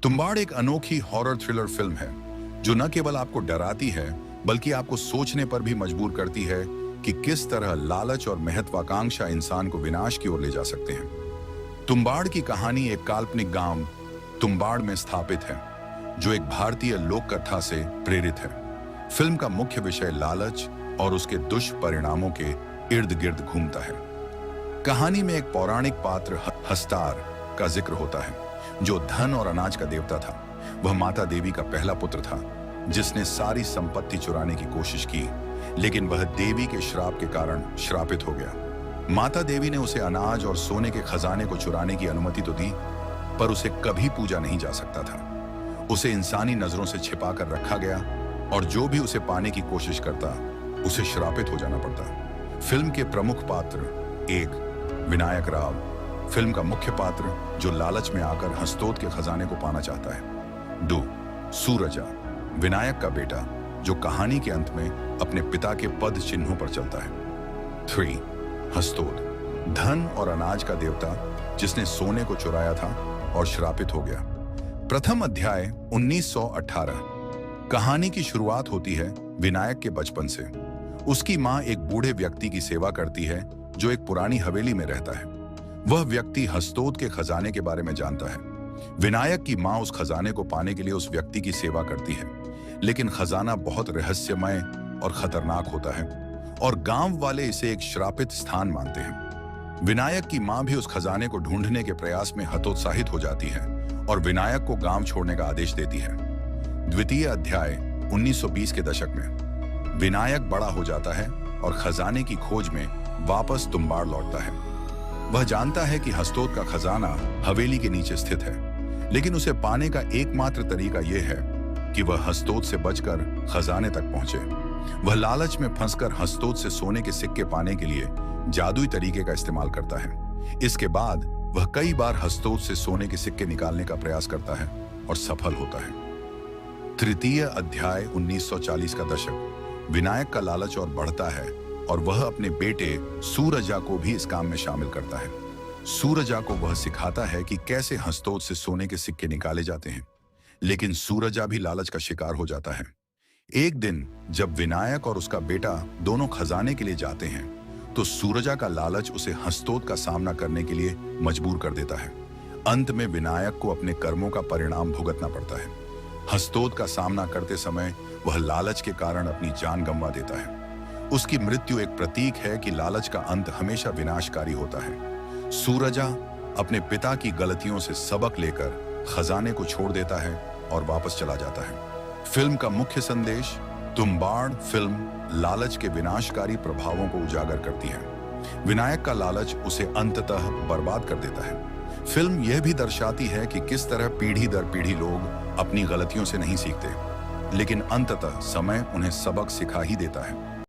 तुम्बाड़ एक अनोखी horror thriller film है जो न केवल आपको डराती है बल्कि आपको सोचने पर भी मजबूर करती है कि किस तरह लालच और महत्वाकांक्षा इंसान को विनाश की ओर ले जा सकते हैं। तुम्बाड़ की कहानी एक काल्पनिक गांव तुम्बाड़ में स्थापित है जो एक भारतीय लोक कथा से प्रेरित है। फिल्म का मुख्य विषय लालच और उसके दुष्परिणामों के इर्द गिर्द घूमता है। कहानी में एक पौराणिक पात्र हस्तार का जिक्र होता है जो धन और अनाज का देवता था। वह माता देवी का पहला पुत्र था जिसने सारी संपत्ति चुराने की कोशिश की, लेकिन वह देवी के श्राप के कारण श्रापित हो गया। माता देवी ने उसे अनाज और सोने के खजाने को चुराने की अनुमति तो दी, पर उसे कभी पूजा नहीं जा सकता था। उसे इंसानी नजरों से छिपा कर रखा गया और जो भी उसे पाने की कोशिश करता उसे श्रापित हो जाना पड़ता। फिल्म के प्रमुख पात्र एक विनायक राव, फिल्म का मुख्य पात्र जो लालच में आकर हस्तोद के खजाने को पाना चाहता है। 2 सूरजा, विनायक का बेटा जो कहानी के अंत में अपने पिता के पद चिन्हों पर चलता है। 3 हस्तोद, धन और अनाज का देवता जिसने सोने को चुराया था और श्रापित हो गया। प्रथम अध्याय 1918। कहानी की शुरुआत होती है विनायक के बचपन से। उसकी मां एक बूढ़े व्यक्ति की सेवा करती है जो एक पुरानी हवेली में रहता है। वह व्यक्ति हस्तोद के खजाने के बारे में जानता है। विनायक की मां उस खजाने को पाने के लिए उस व्यक्ति की सेवा करती है, लेकिन खजाना बहुत रहस्यमय और खतरनाक होता है और गांव वाले इसे एक श्रापित स्थान मानते हैं। विनायक की मां भी उस खजाने को ढूंढने के प्रयास में हतोत्साहित हो जाती है और विनायक को गांव छोड़ने का आदेश देती है। द्वितीय अध्याय 1920 के दशक में विनायक बड़ा हो जाता है और खजाने की खोज में वापस तुम्बाड़ लौटता है। वह जानता है कि हस्तोद का खजाना हवेली के नीचे स्थित है, लेकिन उसे पाने का एकमात्र तरीका यह है कि वह हस्तोद से बचकर खजाने तक पहुंचे। वह लालच में फंसकर हस्तोद से सोने के सिक्के पाने के लिए जादुई तरीके का इस्तेमाल करता है। इसके बाद वह कई बार हस्तोद से सोने के सिक्के निकालने का प्रयास करता है और सफल होता है। तृतीय अध्याय 1940 का दशक। विनायक का लालच और बढ़ता है और वह अपने बेटे सूरजा को भी इस काम में शामिल करता है। सूरजा को वह सिखाता है कि कैसे हस्तोद से सोने के सिक्के निकाले जाते हैं, लेकिन सूरजा भी लालच का शिकार हो जाता है। एक दिन जब विनायक और उसका बेटा दोनों खजाने के लिए जाते हैं तो सूरजा का लालच उसे हस्तोद का सामना करने के लिए मजबूर कर देता है। अंत में विनायक को अपने कर्मों का परिणाम भुगतना पड़ता है। हस्तोद का सामना करते समय वह लालच के कारण अपनी जान गंवा देता है। उसकी मृत्यु एक प्रतीक है कि लालच का अंत हमेशा विनाशकारी होता है। सूरजा अपने पिता की गलतियों से सबक लेकर खजाने को छोड़ देता है और वापस चला जाता है। फिल्म का मुख्य संदेश। तुम्बाड़ फिल्म लालच के विनाशकारी प्रभावों को उजागर करती है। विनायक का लालच उसे अंततः बर्बाद कर देता है। फिल्म यह भी दर्शाती है कि किस तरह पीढ़ी दर पीढ़ी लोग अपनी गलतियों से नहीं सीखते, लेकिन अंततः समय उन्हें सबक सिखा ही देता है।